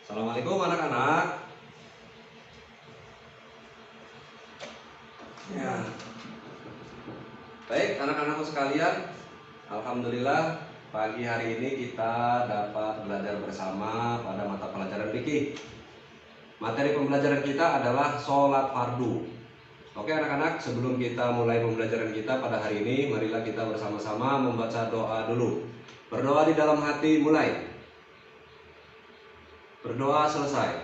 Assalamualaikum anak-anak. Ya. Baik anak-anakku sekalian, alhamdulillah pagi hari ini kita dapat belajar bersama pada mata pelajaran fikih. Materi pembelajaran kita adalah sholat fardu. Oke anak-anak, sebelum kita mulai pembelajaran kita pada hari ini, marilah kita bersama-sama membaca doa dulu. Berdoa di dalam hati mulai. Berdoa selesai.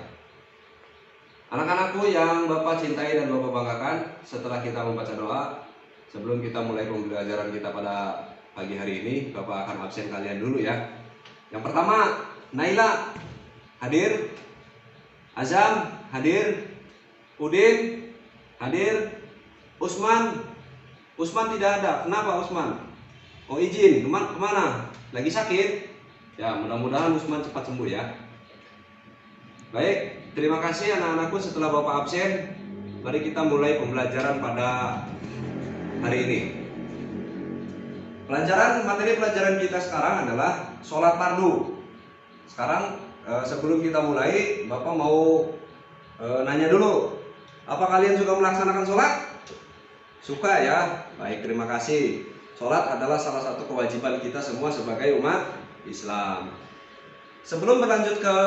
Anak-anakku yang Bapak cintai dan Bapak banggakan, setelah kita membaca doa, sebelum kita mulai pembelajaran kita pada pagi hari ini, Bapak akan absen kalian dulu ya. Yang pertama, Naila hadir, Azam hadir, Udin hadir, Usman tidak ada. Kenapa Usman? Oh izin, kemana? Lagi sakit? Ya mudah-mudahan Usman cepat sembuh ya. Baik, terima kasih anak-anakku. Setelah Bapak absen, mari kita mulai pembelajaran pada hari ini. Materi pelajaran kita sekarang adalah sholat fardu. Sekarang sebelum kita mulai, Bapak mau nanya dulu, apa kalian suka melaksanakan sholat? Suka ya? Baik, terima kasih. Sholat adalah salah satu kewajiban kita semua sebagai umat Islam. Sebelum berlanjut ke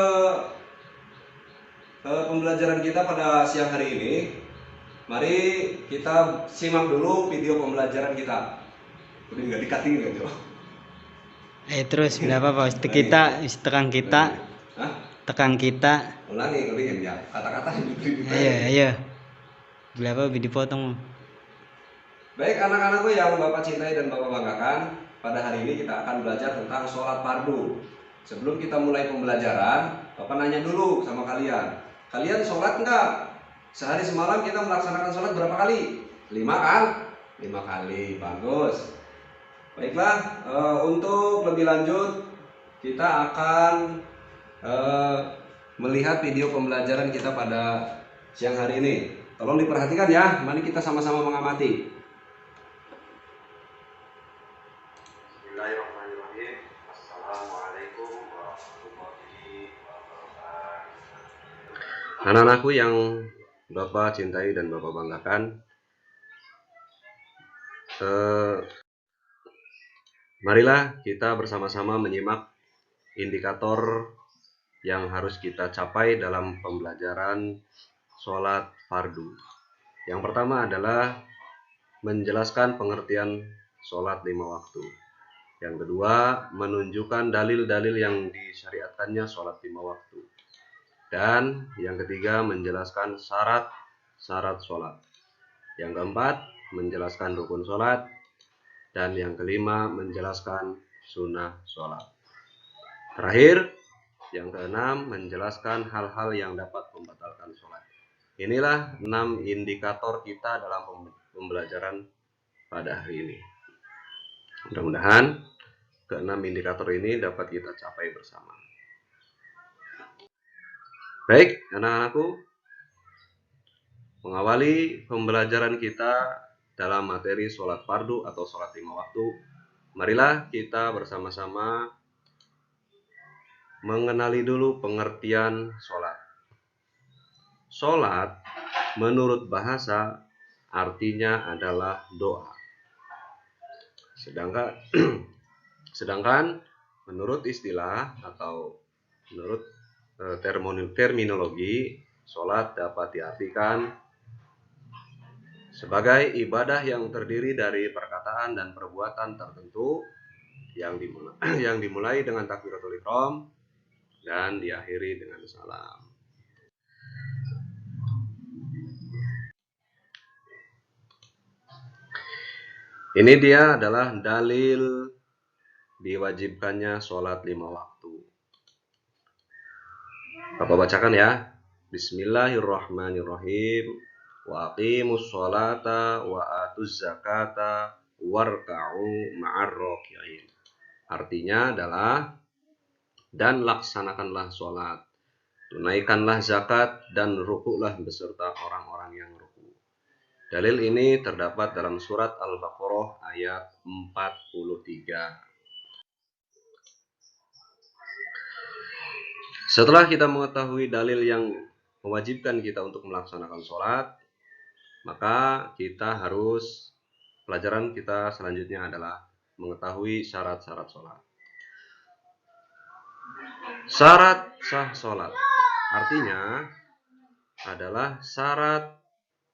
pembelajaran kita pada siang hari ini, mari kita simak dulu video pembelajaran kita. Udah nggak dikating gitu. Terus berapa Pak? Tekan kita. Hah? Tekan kita. Ulangi ya. Kata-kata. Ayo. Berapa dipotong? Baik anak-anakku yang Bapak cintai dan Bapak banggakan, pada hari ini kita akan belajar tentang sholat fardu. Sebelum kita mulai pembelajaran, Bapak nanya dulu sama kalian. Kalian sholat enggak? Sehari semalam kita melaksanakan sholat berapa kali? 5 kan? 5 kali, bagus. Baiklah, untuk lebih lanjut kita akan melihat video pembelajaran kita pada siang hari ini. Tolong diperhatikan ya, mari kita sama-sama mengamati. Bismillahirrahmanirrahim. Assalamualaikum warahmatullahi wabarakatuh. Anak-anakku yang Bapak cintai dan Bapak banggakan, marilah kita bersama-sama menyimak indikator yang harus kita capai dalam pembelajaran sholat fardu. Yang pertama adalah menjelaskan pengertian sholat 5 waktu. Yang kedua, menunjukkan dalil-dalil yang disyariatkannya sholat 5 waktu. Dan yang ketiga, menjelaskan syarat-syarat sholat. Yang keempat, menjelaskan rukun sholat. Dan yang kelima, menjelaskan sunnah sholat. Terakhir, yang keenam, menjelaskan hal-hal yang dapat membatalkan sholat. Inilah 6 indikator kita dalam pembelajaran pada hari ini. Mudah-mudahan ke-6 indikator ini dapat kita capai bersama. Baik, anak-anakku, mengawali pembelajaran kita dalam materi sholat fardu atau sholat 5 waktu, marilah kita bersama-sama mengenali dulu pengertian sholat. Sholat menurut bahasa artinya adalah doa. Sedangkan menurut istilah atau menurut terminologi, sholat dapat diartikan sebagai ibadah yang terdiri dari perkataan dan perbuatan tertentu yang dimulai dengan takbiratul ihram dan diakhiri dengan salam. Ini dia adalah dalil diwajibkannya sholat 5 waktu. Bapak bacakan ya. Bismillahirrahmanirrahim. Wa aqimus sholata wa atuz zakata warka'u ma'ar raki'in. Artinya adalah, dan laksanakanlah sholat, tunaikanlah zakat, dan rukuklah beserta orang-orang yang ruku. Dalil ini terdapat dalam surat Al-Baqarah ayat 43. Setelah kita mengetahui dalil yang mewajibkan kita untuk melaksanakan sholat, maka kita harus, pelajaran kita selanjutnya adalah mengetahui syarat-syarat sholat. Syarat sah sholat artinya adalah syarat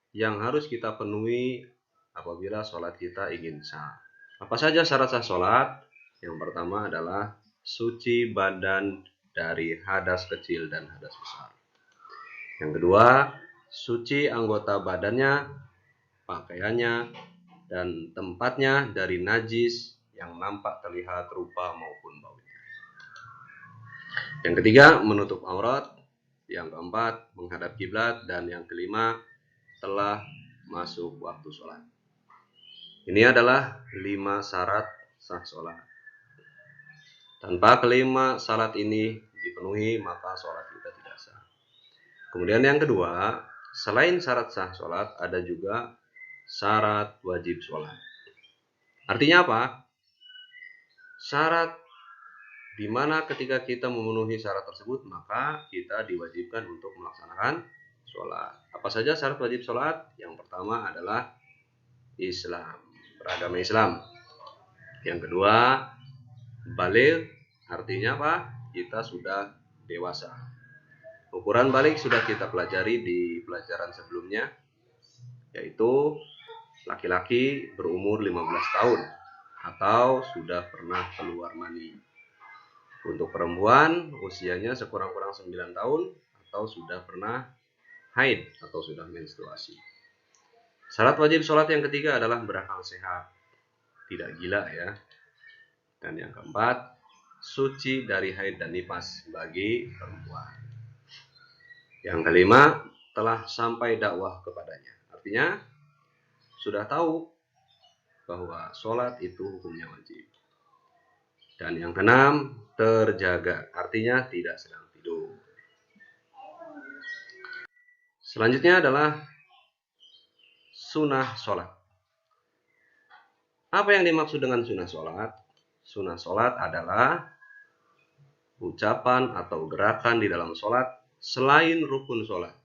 yang harus kita penuhi apabila sholat kita ingin sah. Apa saja syarat sah sholat? Yang pertama adalah suci badan dari hadas kecil dan hadas besar. Yang kedua, suci anggota badannya, pakaiannya, dan tempatnya dari najis yang nampak terlihat rupa maupun baunya. Yang ketiga, menutup aurat. Yang keempat, menghadap kiblat. Dan yang kelima, telah masuk waktu sholat. Ini adalah 5 syarat sah sholat. Tanpa kelima syarat ini dipenuhi, maka sholat kita tidak sah. Kemudian yang kedua, selain syarat sah sholat, ada juga syarat wajib sholat. Artinya apa? Syarat di mana ketika kita memenuhi syarat tersebut, maka kita diwajibkan untuk melaksanakan sholat. Apa saja syarat wajib sholat? Yang pertama adalah Islam, beragama Islam. Yang kedua, baligh, artinya apa? Kita sudah dewasa. Ukuran baligh sudah kita pelajari di pelajaran sebelumnya, yaitu laki-laki berumur 15 tahun atau sudah pernah keluar mani. Untuk perempuan, usianya sekurang-kurang 9 tahun atau sudah pernah haid atau sudah menstruasi. Syarat wajib sholat yang ketiga adalah berakal sehat, tidak gila ya. Dan yang keempat, suci dari haid dan nifas bagi perempuan. Yang kelima, telah sampai dakwah kepadanya. Artinya, sudah tahu bahwa sholat itu hukumnya wajib. Dan yang keenam, terjaga, artinya tidak sedang tidur. Selanjutnya adalah sunnah sholat. Apa yang dimaksud dengan sunnah sholat? Sunnah sholat adalah ucapan atau gerakan di dalam sholat selain rukun sholat.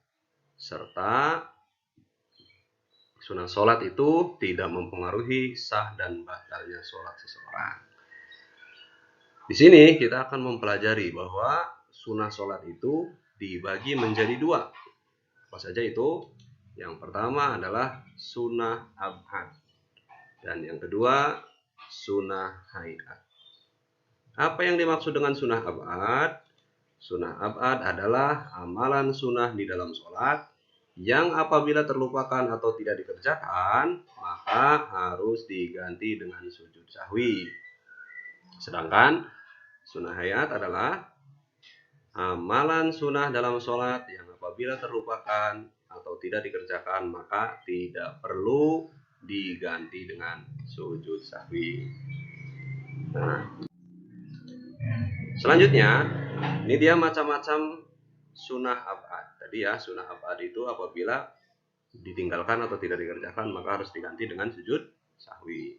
Serta sunnah sholat itu tidak mempengaruhi sah dan batalnya sholat seseorang. Di sini kita akan mempelajari bahwa sunnah sholat itu dibagi menjadi 2. Apa saja itu? Yang pertama adalah sunnah ab'ad. Dan yang kedua, sunnah hayat. Apa yang dimaksud dengan sunnah ab'ad? Sunnah ab'ad adalah amalan sunnah di dalam sholat yang apabila terlupakan atau tidak dikerjakan, maka harus diganti dengan sujud sahwi. Sedangkan sunnah hayat adalah amalan sunnah dalam sholat yang apabila terlupakan atau tidak dikerjakan, maka tidak perlu diganti dengan sujud sahwi. Nah, selanjutnya, ini dia macam-macam sunnah ab'ad. Tadi ya, sunnah ab'ad itu apabila ditinggalkan atau tidak dikerjakan, maka harus diganti dengan sujud sahwi.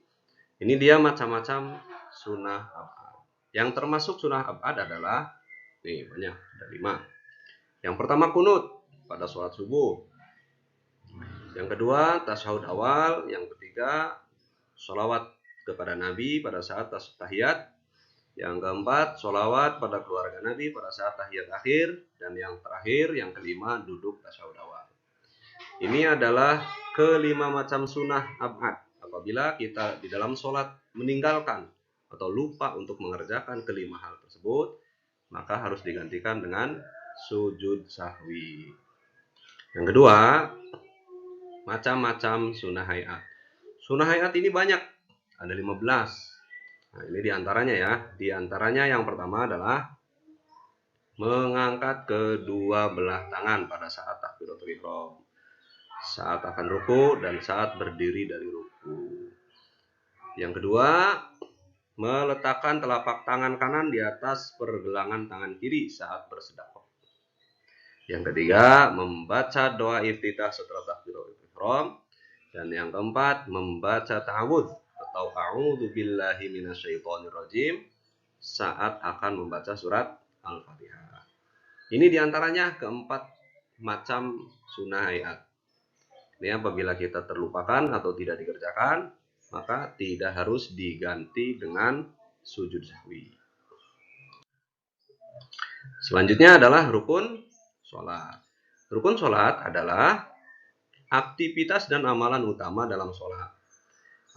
Ini dia macam-macam sunnah ab'ad. Yang termasuk sunnah ab'ad adalah, nih banyak, ada 5. Yang pertama kunut pada sholat subuh. Yang kedua tasyahud awal. Yang ketiga sholawat kepada Nabi pada saat tahiyat. Yang keempat sholawat pada keluarga Nabi pada saat tahiyat akhir. Dan yang terakhir, yang kelima, duduk tasyahud awal. Ini adalah kelima macam sunnah ab'ad. Apabila kita di dalam sholat meninggalkan atau lupa untuk mengerjakan kelima hal tersebut, maka harus digantikan dengan sujud sahwi. Yang kedua, macam-macam sunnah hayat. Sunnah hayat ini banyak, ada 15. Nah, ini diantaranya ya. Diantaranya yang pertama adalah mengangkat kedua belah tangan pada saat takbiratul ihram, saat akan ruku dan saat berdiri dari ruku. Yang kedua, meletakkan telapak tangan kanan di atas pergelangan tangan kiri saat bersedekah. Yang ketiga, membaca doa iftitah setelah takbiratul ihram. Dan yang keempat, membaca ta'awudz atau a'udzu billahi minasyaitonir rajim saat akan membaca surat Al-Fatihah. Ini diantaranya keempat macam sunnah hayat. Ini apabila kita terlupakan atau tidak dikerjakan, maka tidak harus diganti dengan sujud sahwi. Selanjutnya adalah rukun sholat. Rukun sholat adalah aktivitas dan amalan utama dalam sholat.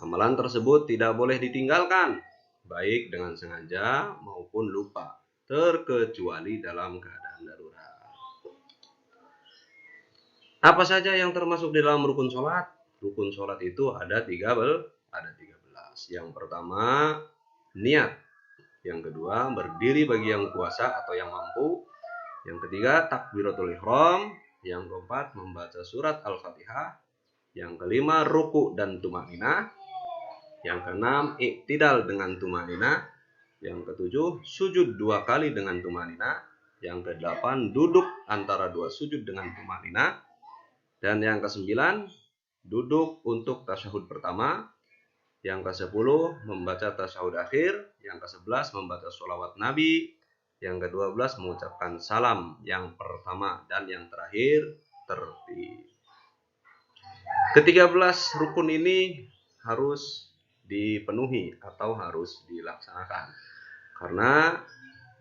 Amalan tersebut tidak boleh ditinggalkan, baik dengan sengaja maupun lupa, terkecuali dalam keadaan darurat. Apa saja yang termasuk di dalam rukun sholat? Rukun sholat itu ada 13. Yang pertama, niat. Yang kedua, berdiri bagi yang kuasa atau yang mampu. Yang ketiga, takbiratul ihram. Yang keempat, membaca surat Al-Fatihah. Yang kelima, ruku dan tumanina. Yang keenam, iktidal dengan tumanina. Yang ketujuh, sujud 2 kali dengan tumanina. Yang kedelapan, duduk antara 2 sujud dengan tumanina. Dan yang kesembilan, duduk untuk tasyahud pertama. Yang ke-10, membaca tasyahud akhir. Yang ke-11, membaca sholawat Nabi. Yang ke-12, mengucapkan salam yang pertama. Dan yang terakhir, tertib. Ke-13 rukun ini harus dipenuhi atau harus dilaksanakan. Karena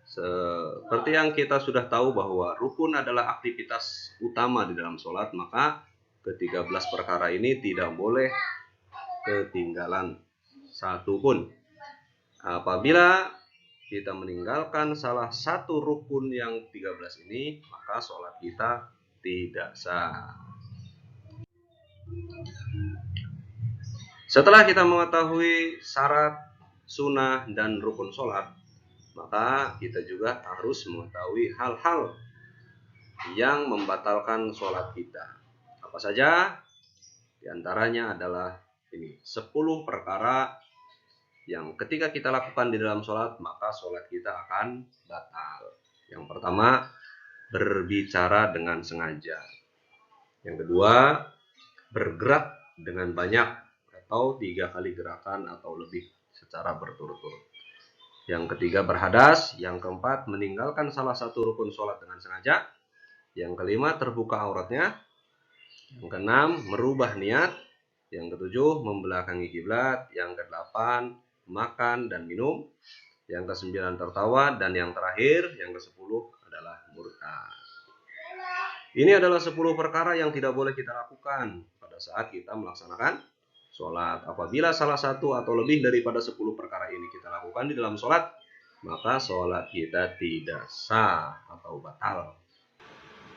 seperti yang kita sudah tahu bahwa rukun adalah aktivitas utama di dalam sholat, maka ke-13 perkara ini tidak boleh ketinggalan satu pun. Apabila kita meninggalkan salah satu rukun yang 13 ini, maka sholat kita tidak sah. Setelah kita mengetahui syarat, sunnah, dan rukun sholat, maka kita juga harus mengetahui hal-hal yang membatalkan sholat kita. Apa saja? Di antaranya adalah ini 10 perkara yang ketika kita lakukan di dalam sholat, maka sholat kita akan batal. Yang pertama, berbicara dengan sengaja. Yang kedua, bergerak dengan banyak atau 3 kali gerakan atau lebih secara berturut-turut. Yang ketiga, berhadas. Yang keempat, meninggalkan salah satu rukun sholat dengan sengaja. Yang kelima, terbuka auratnya. Yang keenam, merubah niat. Yang ketujuh, membelakangi kiblat. Yang kedelapan, makan dan minum. Yang kesembilan, tertawa. Dan yang terakhir, yang ke-10 adalah murtad. Ini adalah 10 perkara yang tidak boleh kita lakukan pada saat kita melaksanakan sholat. Apabila salah satu atau lebih daripada 10 perkara ini kita lakukan di dalam sholat, maka sholat kita tidak sah atau batal.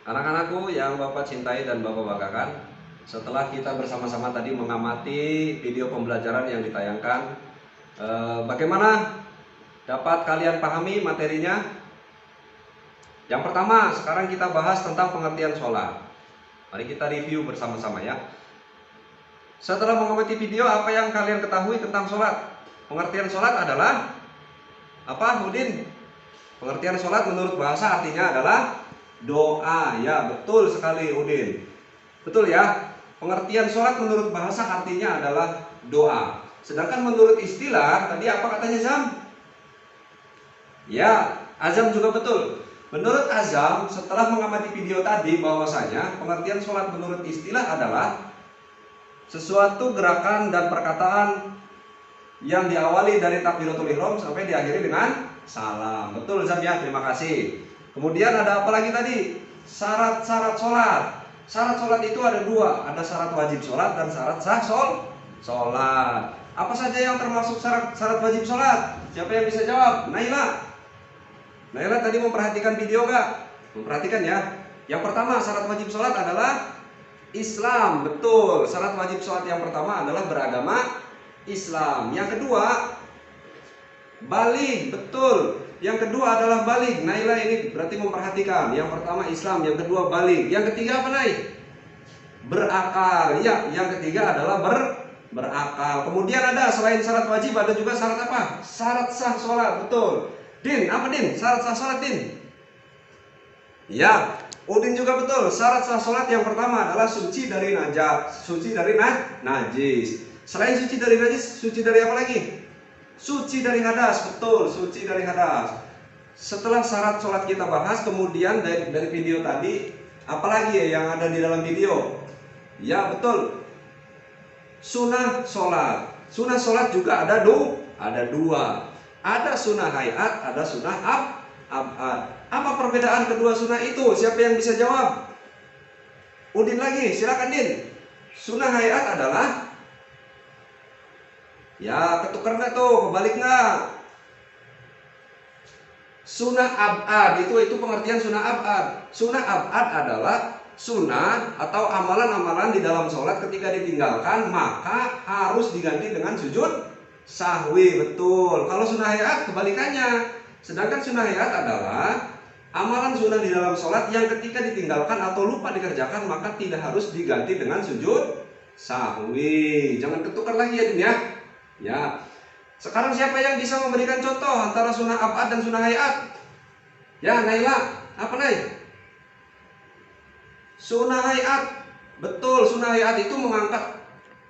Anak-anakku yang Bapak cintai dan Bapak banggakan, setelah kita bersama-sama tadi mengamati video pembelajaran yang ditayangkan, bagaimana dapat kalian pahami materinya? Yang pertama, sekarang kita bahas tentang pengertian sholat. Mari kita review bersama-sama ya. Setelah mengamati video, apa yang kalian ketahui tentang sholat? Pengertian sholat adalah apa, Udin? Pengertian sholat menurut bahasa artinya adalah doa. Ya, betul sekali Udin. Betul ya? Pengertian sholat menurut bahasa artinya adalah doa. Sedangkan menurut istilah, tadi apa katanya Zam? Ya, Azam juga betul. Menurut Azam, setelah mengamati video tadi, bahwasanya pengertian sholat menurut istilah adalah sesuatu gerakan dan perkataan yang diawali dari takbiratul ihram sampai diakhiri dengan salam. Betul Zam ya, terima kasih. Kemudian ada apa lagi tadi? Syarat-syarat sholat. Syarat sholat itu ada 2, ada syarat wajib sholat dan syarat sah sholat. Apa saja yang termasuk syarat wajib sholat? Siapa yang bisa jawab? Naila. Naila tadi memperhatikan video nggak? Memperhatikan ya. Yang pertama, syarat wajib sholat adalah Islam. Betul, syarat wajib sholat yang pertama adalah beragama Islam. Yang kedua, baligh. Betul, yang kedua adalah baligh. Naila ini berarti memperhatikan. Yang pertama Islam, yang kedua baligh. Yang ketiga apa Nay? Berakal. Ya, yang ketiga adalah berakal. Kemudian ada selain syarat wajib, ada juga syarat apa? Syarat sah sholat. Betul. Din, apa Din? Syarat sah sholat Din? Ya, Udin juga betul. Syarat sah sholat yang pertama adalah suci dari suci dari najis. Selain suci dari najis, suci dari apa lagi? Suci dari hadas. Betul, suci dari hadas. setelah syarat sholat kita bahas, kemudian dari video tadi, apalagi ya yang ada di dalam video? Ya betul, sunnah sholat. Sunnah sholat juga ada dua. Ada sunnah hayat, ada sunnah abad. Apa perbedaan kedua sunnah itu? Siapa yang bisa jawab? Udin lagi, silakan Din. Sunnah hayat adalah, ya ketukar nggak tuh, kebalik nggak? Sunnah abad itu pengertian sunnah abad. Sunnah abad adalah sunnah atau amalan-amalan di dalam sholat ketika ditinggalkan maka harus diganti dengan sujud sahwi. Betul. Kalau sunnah hayat kebalikannya. Sedangkan sunnah hayat adalah amalan sunnah di dalam sholat yang ketika ditinggalkan atau lupa dikerjakan maka tidak harus diganti dengan sujud sahwi. Jangan ketukar lagi ya Din ya. Ya. Sekarang siapa yang bisa memberikan contoh antara sunnah abad dan sunnah hayat? Ya, Naila. Apa Nay? Sunnah hayat. Betul, sunnah hayat itu mengangkat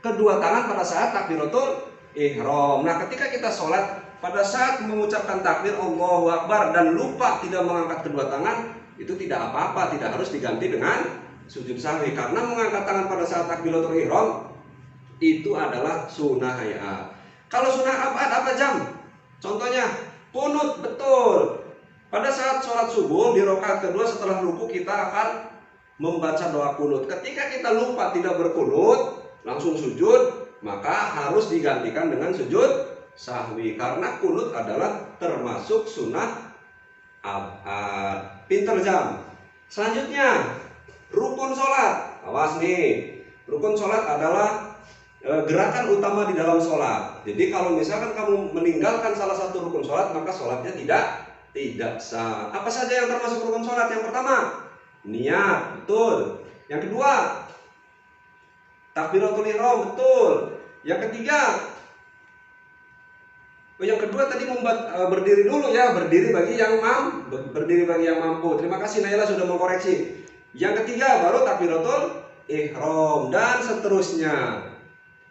kedua tangan pada saat takbiratul ihram. Nah, ketika kita sholat, pada saat mengucapkan takbir Allahu Akbar dan lupa tidak mengangkat kedua tangan, itu tidak apa-apa, tidak harus diganti dengan sujud sahwi. Karena mengangkat tangan pada saat takbiratul ihram itu adalah sunnah hayat. Kalau sunnah abad apa jam? Contohnya kunut. Betul. Pada saat sholat subuh di rakaat kedua setelah ruku kita akan membaca doa kunut. Ketika kita lupa tidak berkunut langsung sujud, maka harus digantikan dengan sujud sahwi karena kunut adalah termasuk sunnah abad. Pinter jam. Selanjutnya rukun sholat. Awas nih, rukun sholat adalah gerakan utama di dalam sholat. Jadi kalau misalkan kamu meninggalkan salah satu rukun sholat maka sholatnya tidak sah. Apa saja yang termasuk rukun sholat? Yang pertama niat, betul. Yang kedua takbiratul ihram, betul. Yang ketiga, yang kedua tadi berdiri dulu ya, berdiri bagi yang mampu. Terima kasih Naila sudah mengkoreksi. Yang ketiga baru takbiratul ihram dan seterusnya.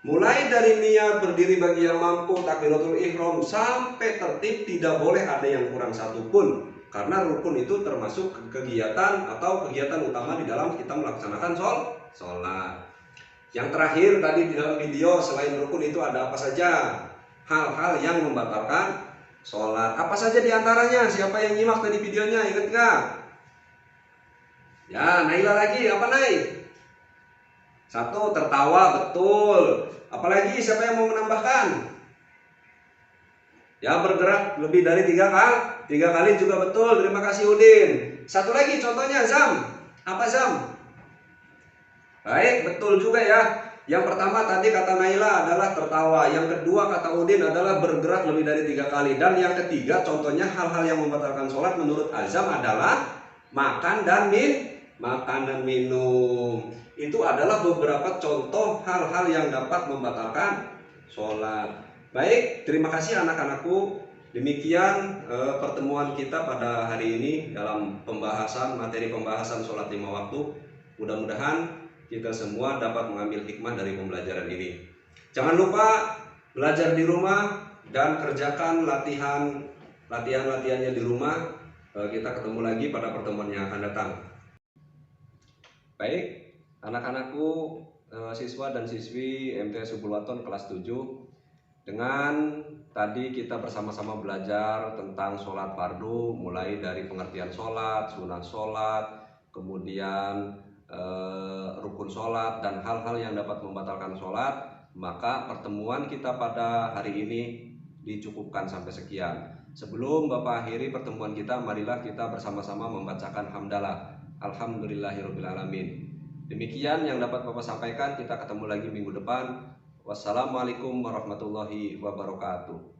Mulai dari niat, berdiri bagi yang mampu, takbiratul ihram sampai tertib tidak boleh ada yang kurang satu pun. Karena rukun itu termasuk kegiatan atau kegiatan utama di dalam kita melaksanakan sholat. Yang terakhir tadi di dalam video selain rukun itu ada apa saja? Hal-hal yang membatalkan sholat. Apa saja diantaranya? Siapa yang nyimak tadi videonya? Ingat nggak? Ya, Naila lagi. Apa Nay? Satu, tertawa. Betul. Apalagi siapa yang mau menambahkan? Ya, bergerak lebih dari 3 kali juga betul. Terima kasih Udin. Satu lagi contohnya Zam. Apa Zam? Baik, betul juga ya. Yang pertama tadi kata Naila adalah tertawa. Yang kedua kata Udin adalah bergerak lebih dari 3 kali. Dan yang ketiga contohnya hal-hal yang membatalkan sholat menurut Azam adalah makan dan minum. Itu adalah beberapa contoh hal-hal yang dapat membatalkan sholat. Baik, terima kasih anak-anakku. Demikian pertemuan kita pada hari ini dalam materi pembahasan sholat 5 waktu. Mudah-mudahan kita semua dapat mengambil hikmah dari pembelajaran ini. Jangan lupa belajar di rumah dan kerjakan latihan-latihannya di rumah. Kita ketemu lagi pada pertemuan yang akan datang. Baik, anak-anakku, siswa dan siswi MTS Subulwaton kelas 7. Dengan tadi kita bersama-sama belajar tentang sholat fardu, mulai dari pengertian sholat, sunat sholat, kemudian rukun sholat dan hal-hal yang dapat membatalkan sholat. Maka pertemuan kita pada hari ini dicukupkan sampai sekian. Sebelum Bapak akhiri pertemuan kita, marilah kita bersama-sama membacakan hamdalah. Alhamdulillahirabbil alamin. Demikian yang dapat Bapak sampaikan. Kita ketemu lagi minggu depan. Wassalamualaikum warahmatullahi wabarakatuh.